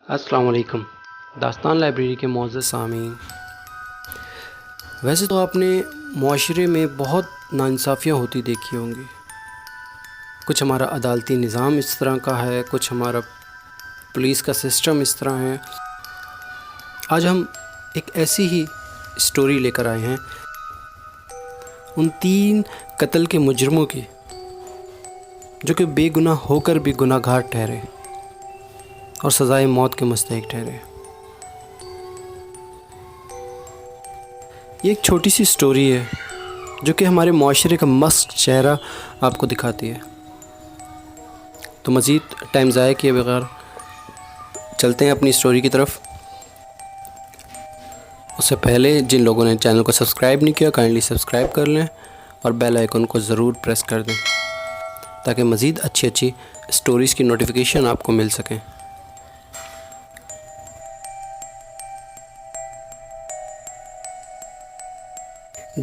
السلام علیکم۔ داستان لائبریری کے معزز سامعین، ویسے تو آپ نے معاشرے میں بہت ناانصافیاں ہوتی دیکھی ہوں گی۔ کچھ ہمارا عدالتی نظام اس طرح کا ہے، کچھ ہمارا پولیس کا سسٹم اس طرح ہے۔ آج ہم ایک ایسی ہی سٹوری لے کر آئے ہیں ان 3 قتل کے مجرموں کی، جو کہ بے گناہ ہو کر بھی گناہ گار ٹھہرے اور سزائے موت کے مستحق ٹھہرے۔ یہ ایک چھوٹی سی سٹوری ہے جو کہ ہمارے معاشرے کا مست چہرہ آپ کو دکھاتی ہے۔ تو مزید ٹائم ضائع کیے بغیر چلتے ہیں اپنی سٹوری کی طرف۔ اس سے پہلے جن لوگوں نے چینل کو سبسکرائب نہیں کیا، کائنڈلی سبسکرائب کر لیں اور بیل آئیکن کو ضرور پریس کر دیں تاکہ مزید اچھی سٹوریز کی نوٹیفیکیشن آپ کو مل سکیں۔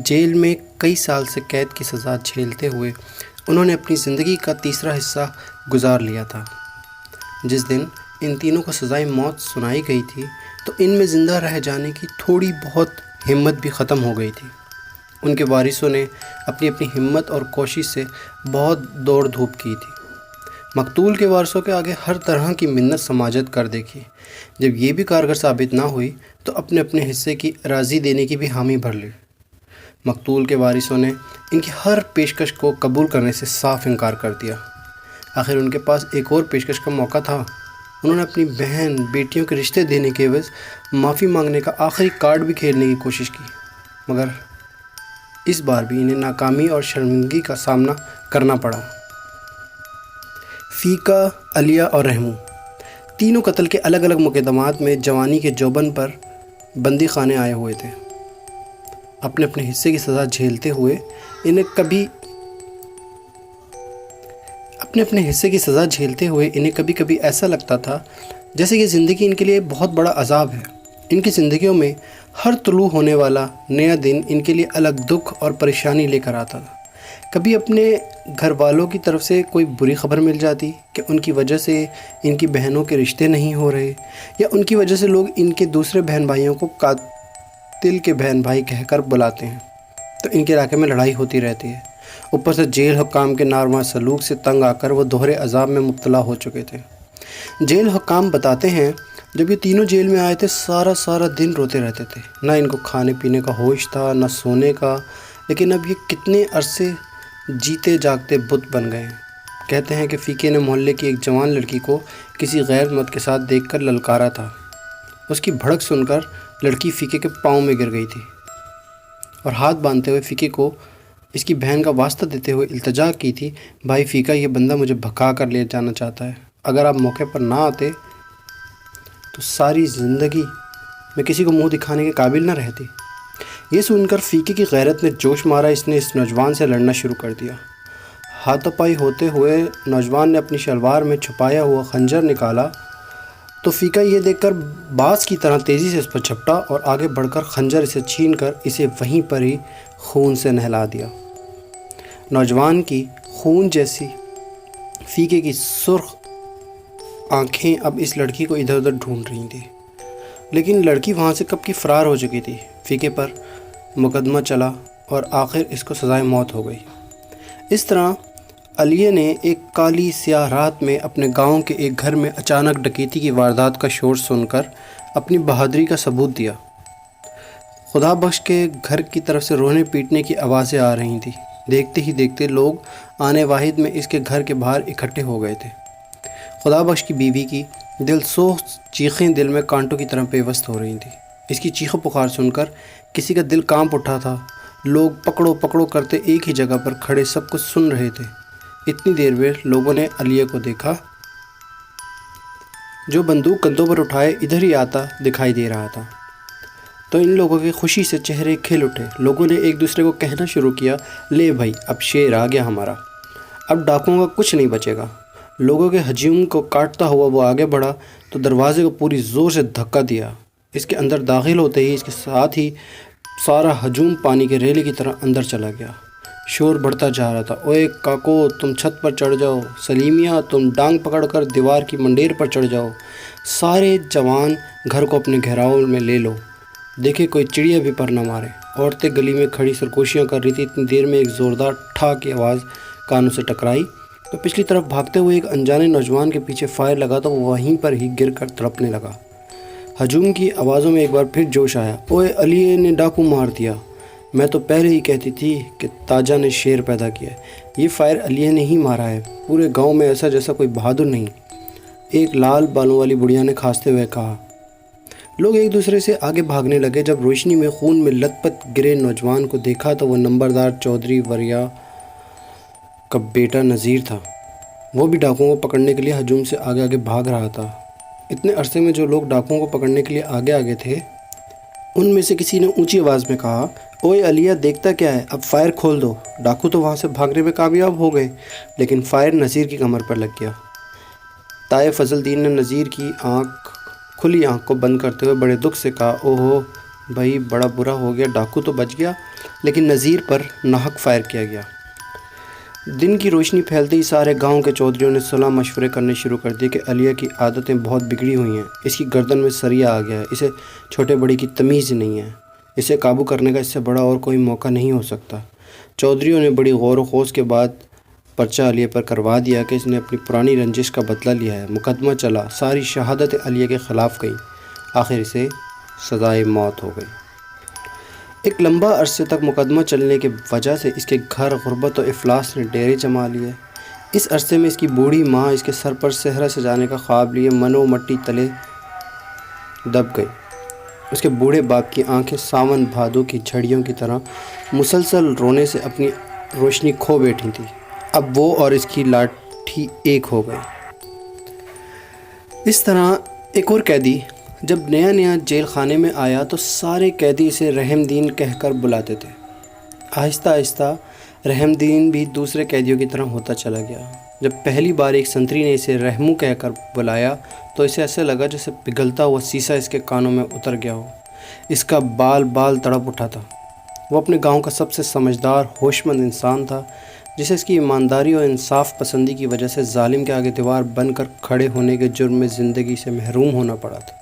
جیل میں کئی سال سے قید کی سزا جھیلتے ہوئے انہوں نے اپنی زندگی کا تیسرا حصہ گزار لیا تھا۔ جس دن ان تینوں کو سزائے موت سنائی گئی تھی تو ان میں زندہ رہ جانے کی تھوڑی بہت ہمت بھی ختم ہو گئی تھی۔ ان کے وارثوں نے اپنی ہمت اور کوشش سے بہت دوڑ دھوپ کی تھی۔ مقتول کے وارثوں کے آگے ہر طرح کی منت سماجت کر دیکھی۔ جب یہ بھی کارگر ثابت نہ ہوئی تو اپنے حصے کی اراضی دینے کی بھی حامی بھر لی۔ مقتول کے وارثوں نے ان کی ہر پیشکش کو قبول کرنے سے صاف انکار کر دیا۔ آخر ان کے پاس ایک اور پیشکش کا موقع تھا۔ انہوں نے اپنی بہن بیٹیوں کے رشتے دینے کے عوض معافی مانگنے کا آخری کارڈ بھی کھیلنے کی کوشش کی، مگر اس بار بھی انہیں ناکامی اور شرمندگی کا سامنا کرنا پڑا۔ فیقہ، علیہ اور رحمو تینوں قتل کے الگ الگ مقدمات میں جوانی کے جوبن پر بندی خانے آئے ہوئے تھے۔ اپنے حصے کی سزا جھیلتے ہوئے انہیں کبھی کبھی ایسا لگتا تھا جیسے یہ زندگی ان کے لیے بہت بڑا عذاب ہے۔ ان کی زندگیوں میں ہر طلوع ہونے والا نیا دن ان کے لیے الگ دکھ اور پریشانی لے کر آتا تھا۔ کبھی اپنے گھر والوں کی طرف سے کوئی بری خبر مل جاتی کہ ان کی وجہ سے ان کی بہنوں کے رشتے نہیں ہو رہے، یا ان کی وجہ سے لوگ ان کے دوسرے بہن بھائیوں کو قاتل کے بہن بھائی کہہ کر بلاتے ہیں، تو ان کے علاقے میں لڑائی ہوتی رہتی ہے۔ اوپر سے جیل حکام کے ناروا سلوک سے تنگ آ کر وہ دوہرے عذاب میں مبتلا ہو چکے تھے۔ جیل حکام بتاتے ہیں جب یہ تینوں جیل میں آئے تھے سارا دن روتے رہتے تھے۔ نہ ان کو کھانے پینے کا ہوش تھا، نہ سونے کا، لیکن اب یہ کتنے عرصے جیتے جاگتے بت بن گئے ہیں۔ کہتے ہیں کہ فیقے نے محلے کی ایک جوان لڑکی کو کسی غیر مرد کے ساتھ دیکھ کر للکارا تھا۔ اس کی بھڑک سن کر لڑکی فیقے کے پاؤں میں گر گئی تھی اور ہاتھ باندھتے ہوئے فیقے کو اس کی بہن کا واسطہ دیتے ہوئے التجا کی تھی، بھائی فیقہ، یہ بندہ مجھے بھگا کر لے جانا چاہتا ہے، اگر آپ موقع پر نہ آتے تو ساری زندگی میں کسی کو منہ دکھانے کے قابل نہ رہتی۔ یہ سن کر فیقے کی غیرت نے جوش مارا، اس نے اس نوجوان سے لڑنا شروع کر دیا۔ ہاتھوں پائی ہوتے ہوئے نوجوان نے اپنی شلوار میں چھپایا ہوا خنجر نکالا تو فیقہ یہ دیکھ کر باز کی طرح تیزی سے اس پر جھپٹا اور آگے بڑھ کر خنجر اسے چھین کر اسے وہیں پر ہی خون سے نہلا دیا۔ نوجوان کی خون جیسی فیقے کی سرخ آنکھیں اب اس لڑکی کو ادھر ادھر ڈھونڈ رہی تھیں، لیکن لڑکی وہاں سے کب کی فرار ہو چکی تھی۔ فیقے پر مقدمہ چلا اور آخر اس کو سزائے موت ہو گئی۔ اس طرح علیہ نے ایک کالی سیاہ رات میں اپنے گاؤں کے ایک گھر میں اچانک ڈکیتی کی واردات کا شور سن کر اپنی بہادری کا ثبوت دیا۔ خدا بخش کے گھر کی طرف سے رونے پیٹنے کی آوازیں آ رہی تھیں۔ دیکھتے ہی دیکھتے لوگ آنے واحد میں اس کے گھر کے باہر اکٹھے ہو گئے تھے۔ خدا بخش کی بیوی کی دل سوز چیخیں دل میں کانٹوں کی طرح پیوست ہو رہی تھیں۔ اس کی چیخ و پکار سن کر کسی کا دل کانپ اٹھا تھا۔ لوگ پکڑو پکڑو کرتے ایک ہی جگہ پر کھڑے سب کچھ سن رہے تھے۔ اتنی دیر میں لوگوں نے علیہ کو دیکھا جو بندوق کندھوں پر اٹھائے ادھر ہی آتا دکھائی دے رہا تھا، تو ان لوگوں کی خوشی سے چہرے کھل اٹھے۔ لوگوں نے ایک دوسرے کو کہنا شروع کیا، لے بھائی، اب شیر آ گیا ہمارا، اب ڈاکوؤں کا کچھ نہیں بچے گا۔ لوگوں کے ہجوم کو کاٹتا ہوا وہ آگے بڑھا تو دروازے کو پوری زور سے دھکا دیا۔ اس کے اندر داخل ہوتے ہی اس کے ساتھ ہی سارا ہجوم پانی کے ریلے کی طرح اندر چلا گیا۔ شور بڑھتا جا رہا تھا۔ اوے کاکو تم چھت پر چڑھ جاؤ، سلیمیہ تم ڈانگ پکڑ کر دیوار کی منڈیر پر چڑھ جاؤ، سارے جوان گھر کو اپنے گھیراؤ میں لے لو، دیکھے کوئی چڑیا بھی پر نہ مارے۔ عورتیں گلی میں کھڑی سرگوشیاں کر رہی تھی۔ اتنی دیر میں ایک زوردار ٹھا کی آواز کانوں سے ٹکرائی تو پچھلی طرف بھاگتے ہوئے ایک انجانے نوجوان کے پیچھے فائر لگا تو وہ وہیں پر ہی گر کر تڑپنے لگا۔ ہجوم کی آوازوں میں ایک بار پھر جوش آیا۔ اوے علیہ نے ڈاکو مار دیا، میں تو پہلے ہی کہتی تھی کہ تاجا نے شیر پیدا کیا ہے، یہ فائر علیہ نے ہی مارا ہے، پورے گاؤں میں ایسا جیسا کوئی بہادر نہیں، ایک لال بالوں والی بڑھیا نے کھانستے ہوئے کہا۔ لوگ ایک دوسرے سے آگے بھاگنے لگے۔ جب روشنی میں خون میں لت پت گرے نوجوان کو دیکھا تو وہ نمبردار چودھری وریا کا بیٹا نذیر تھا۔ وہ بھی ڈاکوؤں کو پکڑنے کے لیے ہجوم سے آگے آگے بھاگ رہا تھا۔ اتنے عرصے میں جو لوگ ڈاکوؤں کو پکڑنے کے لیے آگے آگے تھے ان میں سے کسی نے اونچی آواز میں کہا، اوے علیہ دیکھتا کیا ہے، اب فائر کھول دو۔ ڈاکو تو وہاں سے بھاگنے میں کامیاب ہو گئے لیکن فائر نذیر کی کمر پر لگ گیا۔ تائے فضل الدین نے نذیر کی کھلی آنکھ کو بند کرتے ہوئے بڑے دکھ سے کہا، اوہو بھائی بڑا برا ہو گیا، ڈاکو تو بچ گیا لیکن نذیر پر ناحق فائر کیا گیا۔ دن کی روشنی پھیلتے ہی سارے گاؤں کے چودھریوں نے صلاح مشورے کرنے شروع کر دیے کہ علیہ کی عادتیں بہت بگڑی ہوئی ہیں، اس کی گردن میں سریا آ گیا ہے، اسے چھوٹے بڑے کی تمیز نہیں ہے، اسے قابو کرنے کا اس سے بڑا اور کوئی موقع نہیں ہو سکتا۔ چودھریوں نے بڑی غور و خوض کے بعد پرچہ علیہ پر کروا دیا کہ اس نے اپنی پرانی رنجش کا بدلہ لیا ہے۔ مقدمہ چلا، ساری شہادت علیہ کے خلاف گئی، آخر اسے سزائے موت ہو گئی۔ ایک لمبا عرصے تک مقدمہ چلنے کی وجہ سے اس کے گھر غربت و افلاس نے ڈیرے جما لیے۔ اس عرصے میں اس کی بوڑھی ماں اس کے سر پر صحرا سجانے کا خواب لیے منو مٹی تلے دب گئی۔ اس کے بوڑھے باپ کی آنکھیں ساون بھادو کی جھڑیوں کی طرح مسلسل رونے سے اپنی روشنی کھو بیٹھی تھی۔ اب وہ اور اس کی لاٹھی ایک ہو گئے۔ اس طرح ایک اور قیدی جب نیا جیل خانے میں آیا تو سارے قیدی اسے رحم دین کہہ کر بلاتے تھے۔ آہستہ آہستہ رحم دین بھی دوسرے قیدیوں کی طرح ہوتا چلا گیا۔ جب پہلی بار ایک سنتری نے اسے رحمو کہہ کر بلایا تو اسے ایسے لگا جیسے پگھلتا ہوا سیسا اس کے کانوں میں اتر گیا ہو۔ اس کا بال تڑپ اٹھا تھا۔ وہ اپنے گاؤں کا سب سے سمجھدار ہوش مند انسان تھا جسے اس کی ایمانداری اور انصاف پسندی کی وجہ سے ظالم کے آگے دیوار بن کر کھڑے ہونے کے جرم میں زندگی سے محروم ہونا پڑا تھا۔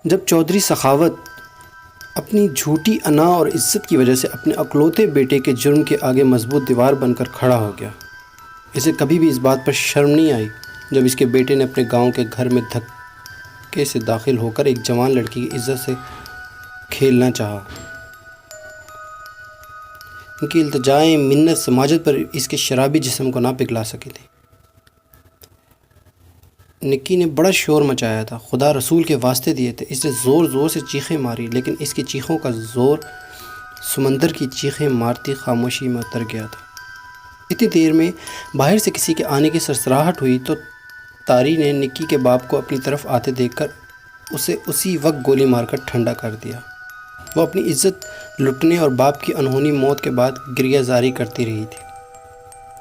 جب چودھری سخاوت اپنی جھوٹی انا اور عزت کی وجہ سے اپنے اکلوتے بیٹے کے جرم کے آگے مضبوط دیوار بن کر کھڑا ہو گیا، اسے کبھی بھی اس بات پر شرم نہیں آئی جب اس کے بیٹے نے اپنے گاؤں کے گھر میں دھکے سے داخل ہو کر ایک جوان لڑکی کی عزت سے کھیلنا چاہا۔ ان کی التجائیں منت سماجت پر اس کے شرابی جسم کو نہ پگھلا سکی تھی۔ نکی نے بڑا شور مچایا تھا، خدا رسول کے واسطے دیے تھے، اس نے زور زور سے چیخیں ماری لیکن اس کی چیخوں کا زور سمندر کی چیخیں مارتی خاموشی میں اتر گیا تھا۔ اتنی دیر میں باہر سے کسی کے آنے کی سرسراہٹ ہوئی تو تاری نے نکی کے باپ کو اپنی طرف آتے دیکھ کر اسے اسی وقت گولی مار کر ٹھنڈا کر دیا۔ وہ اپنی عزت لٹنے اور باپ کی انہونی موت کے بعد گریہ زاری کرتی رہی تھی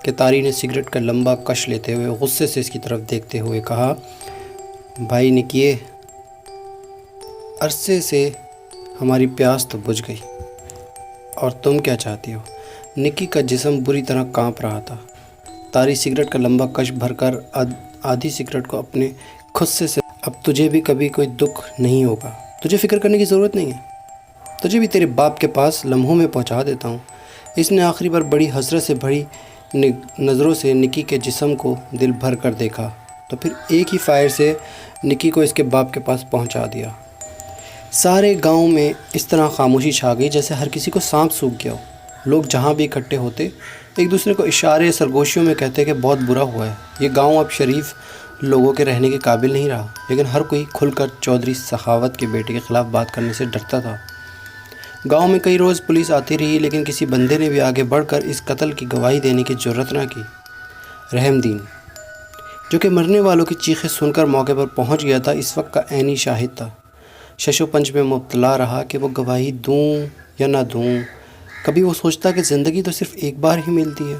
کہ تاری نے سگریٹ کا لمبا کش لیتے ہوئے غصے سے اس کی طرف دیکھتے ہوئے کہا، بھائی نکیے، عرصے سے ہماری پیاس تو بجھ گئی، اور تم کیا چاہتی ہو؟ نکی کا جسم بری طرح کانپ رہا تھا۔ تاری سگریٹ کا لمبا کش بھر کر آدھی سگریٹ کو اپنے خصے سے، اب تجھے بھی کبھی کوئی دکھ نہیں ہوگا، تجھے فکر کرنے کی ضرورت نہیں ہے، تجھے بھی تیرے باپ کے پاس لمحوں میں پہنچا دیتا ہوں۔ اس نے آخری بار بڑی حسرت سے بھری نظروں سے نکی کے جسم کو دل بھر کر دیکھا تو پھر ایک ہی فائر سے نکی کو اس کے باپ کے پاس پہنچا دیا۔ سارے گاؤں میں اس طرح خاموشی چھا گئی جیسے ہر کسی کو سانپ سونگھ گیا ہو۔ لوگ جہاں بھی اکٹھے ہوتے ایک دوسرے کو اشارے سرگوشیوں میں کہتے کہ بہت برا ہوا ہے، یہ گاؤں اب شریف لوگوں کے رہنے کے قابل نہیں رہا، لیکن ہر کوئی کھل کر چودھری سخاوت کے بیٹے کے خلاف بات کرنے سے ڈرتا تھا۔ گاؤں میں کئی روز پولیس آتی رہی لیکن کسی بندے نے بھی آگے بڑھ کر اس قتل کی گواہی دینے کی جرات نہ کی۔ رحم دین جو کہ مرنے والوں کی چیخیں سن کر موقع پر پہنچ گیا تھا، اس وقت کا عینی شاہد تھا۔ شش و پنج میں مبتلا رہا کہ وہ گواہی دوں یا نہ دوں۔ کبھی وہ سوچتا کہ زندگی تو صرف ایک بار ہی ملتی ہے،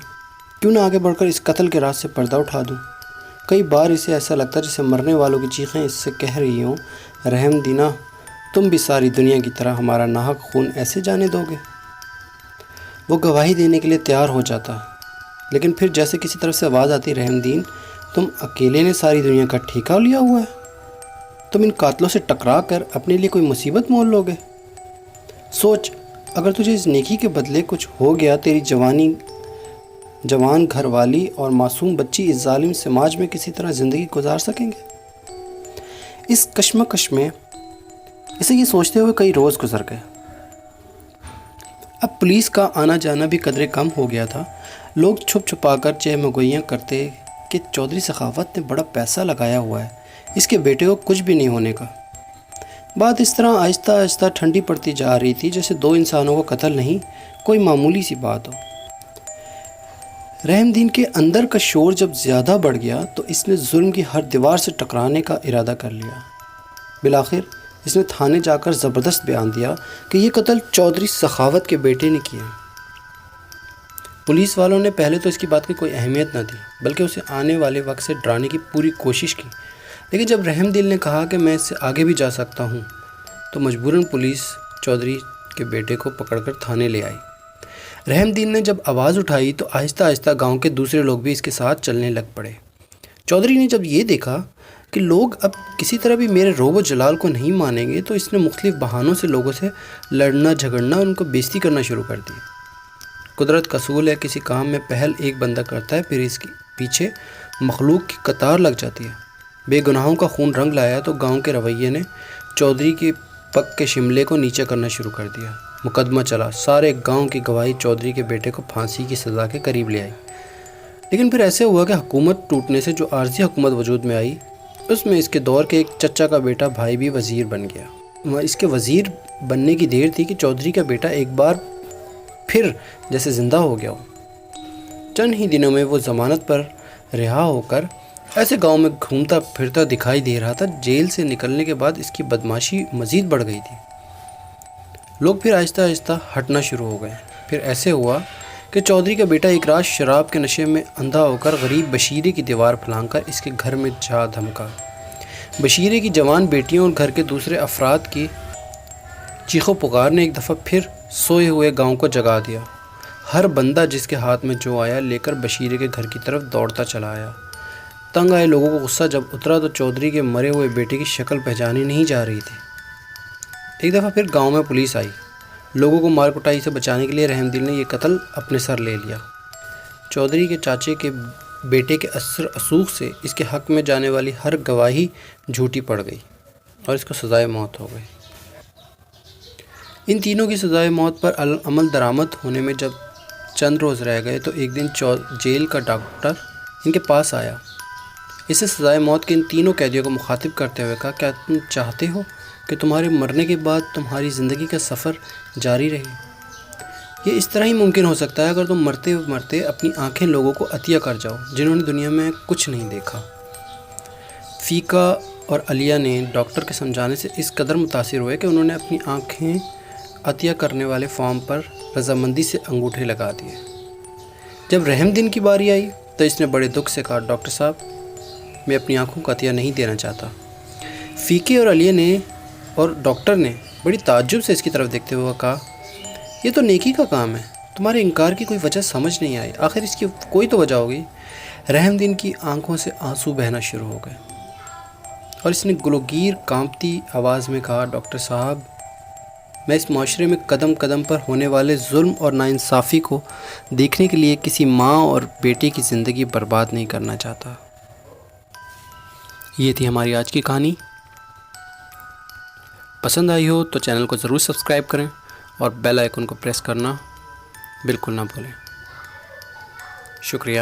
کیوں نہ آگے بڑھ کر اس قتل کے راز سے پردہ اٹھا دوں۔ کئی بار اسے ایسا لگتا جیسے مرنے والوں کی چیخیں اس سے کہہ رہی ہوں، رحم دینا، تم بھی ساری دنیا کی طرح ہمارا ناحق خون ایسے جانے دو گے؟ وہ گواہی دینے کے لیے تیار ہو جاتا، لیکن پھر جیسے کسی طرف سے آواز آتی، رحم دین تم اکیلے نے ساری دنیا کا ٹھیکہ لیا ہوا ہے، تم ان قاتلوں سے ٹکرا کر اپنے لیے کوئی مصیبت مول لو گے۔ سوچ، اگر تجھے اس نیکی کے بدلے کچھ ہو گیا، تیری جوان گھر والی اور معصوم بچی اس ظالم سماج میں کسی طرح زندگی گزار سکیں گے؟ اس کشمکش میں اسے یہ سوچتے ہوئے کئی روز گزر گئے۔ اب پولیس کا آنا جانا بھی قدرے کم ہو گیا تھا۔ لوگ چھپ چھپا کر چہمگوئیاں کرتے کہ چودھری سخاوت نے بڑا پیسہ لگایا ہوا ہے، اس کے بیٹے کو کچھ بھی نہیں ہونے کا۔ بات اس طرح آہستہ آہستہ ٹھنڈی پڑتی جا رہی تھی جیسے دو انسانوں کا قتل نہیں، کوئی معمولی سی بات ہو۔ رحم دین کے اندر کا شور جب زیادہ بڑھ گیا تو اس نے ظلم کی ہر دیوار سے ٹکرانے کا ارادہ کر لیا۔ بالآخر اس نے تھانے جا کر زبردست بیان دیا کہ یہ قتل چودھری سخاوت کے بیٹے نے کیا۔ پولیس والوں نے پہلے تو اس کی بات کی کوئی اہمیت نہ دی، بلکہ اسے آنے والے وقت سے ڈرانے کی پوری کوشش کی، لیکن جب رحم دل نے کہا کہ میں اس سے آگے بھی جا سکتا ہوں تو مجبوراً پولیس چودھری کے بیٹے کو پکڑ کر تھانے لے آئی۔ رحم دین نے جب آواز اٹھائی تو آہستہ آہستہ گاؤں کے دوسرے لوگ بھی اس کے ساتھ چلنے لگ پڑے۔ چودھری نے جب یہ دیکھا کہ لوگ اب کسی طرح بھی میرے روب و جلال کو نہیں مانیں گے تو اس نے مختلف بہانوں سے لوگوں سے لڑنا جھگڑنا، ان کو بےزتی کرنا شروع کر دی۔ قدرت کا اصول ہے، کسی کام میں پہل ایک بندہ کرتا ہے، پھر اس کے پیچھے مخلوق کی قطار لگ جاتی ہے۔ بے گناہوں کا خون رنگ لایا تو گاؤں کے رویے نے چودھری کے پگ کے شملے کو نیچے کرنا شروع کر دیا۔ مقدمہ چلا، سارے گاؤں کی گواہی چودھری کے بیٹے کو پھانسی کی سزا کے قریب لے آئی۔ لیکن پھر ایسے ہوا کہ حکومت ٹوٹنے سے جو عارضی حکومت وجود میں آئی، اس میں اس کے دور کے ایک چچا کا بیٹا بھائی بھی وزیر بن گیا۔ اس کے وزیر بننے کی دیر تھی کہ چودھری کا بیٹا ایک بار پھر جیسے زندہ ہو گیا ہو۔ چند ہی دنوں میں وہ ضمانت پر رہا ہو کر ایسے گاؤں میں گھومتا پھرتا دکھائی دے رہا تھا۔ جیل سے نکلنے کے بعد اس کی بدماشی مزید بڑھ گئی تھی۔ لوگ پھر آہستہ آہستہ ہٹنا شروع ہو گئے۔ پھر ایسے ہوا کہ چودھری کا بیٹا ایک رات شراب کے نشے میں اندھا ہو کر غریب بشیرے کی دیوار پھلانگ کر اس کے گھر میں جا دھمکا۔ بشیرے کی جوان بیٹیوں اور گھر کے دوسرے افراد کی چیخ و پکار نے ایک دفعہ پھر سوئے ہوئے گاؤں کو جگا دیا۔ ہر بندہ جس کے ہاتھ میں جو آیا لے کر بشیرے کے گھر کی طرف دوڑتا چلا آیا۔ تنگ آئے لوگوں کو غصہ جب اترا تو چودھری کے مرے ہوئے بیٹے کی شکل پہچانی نہیں جا رہی تھی۔ ایک دفعہ پھر گاؤں میں پولیس آئی۔ لوگوں کو مار کٹائی سے بچانے کے لیے رحم دل نے یہ قتل اپنے سر لے لیا۔ چودھری کے چاچے کے بیٹے کے اثر اسوخ سے اس کے حق میں جانے والی ہر گواہی جھوٹی پڑ گئی اور اس کو سزائے موت ہو گئی۔ ان تینوں کی سزائے موت پر عمل درآمد ہونے میں جب چند روز رہ گئے تو ایک دن جیل کا ڈاکٹر ان کے پاس آیا۔ اسے سزائے موت کے ان تینوں قیدیوں کو مخاطب کرتے ہوئے کہا، کیا تم چاہتے ہو کہ تمہارے مرنے کے بعد تمہاری زندگی کا سفر جاری رہے؟ یہ اس طرح ہی ممکن ہو سکتا ہے اگر تم مرتے مرتے اپنی آنکھیں لوگوں کو عطیہ کر جاؤ جنہوں نے دنیا میں کچھ نہیں دیکھا۔ فیقہ اور علیہ نے ڈاکٹر کے سمجھانے سے اس قدر متاثر ہوئے کہ انہوں نے اپنی آنکھیں عطیہ کرنے والے فارم پر رضامندی سے انگوٹھے لگا دیے۔ جب رحم دین کی باری آئی تو اس نے بڑے دکھ سے کہا، ڈاکٹر صاحب میں اپنی آنکھوں کا عطیہ نہیں دینا چاہتا۔ فیقہ اور علیہ نے اور ڈاکٹر نے بڑی تعجب سے اس کی طرف دیکھتے ہوئے کہا، یہ تو نیکی کا کام ہے، تمہارے انکار کی کوئی وجہ سمجھ نہیں آئی، آخر اس کی کوئی تو وجہ ہوگی۔ رحم دین کی آنکھوں سے آنسو بہنا شروع ہو گئے اور اس نے گلوگیر کانپتی آواز میں کہا، ڈاکٹر صاحب میں اس معاشرے میں قدم قدم پر ہونے والے ظلم اور ناانصافی کو دیکھنے کے لیے کسی ماں اور بیٹے کی زندگی برباد نہیں کرنا چاہتا۔ یہ تھی ہماری آج کی کہانی۔ پسند آئی ہو تو چینل کو ضرور سبسکرائب کریں اور بیل آئیکن کو پریس کرنا بالکل نہ بھولیں۔ شکریہ۔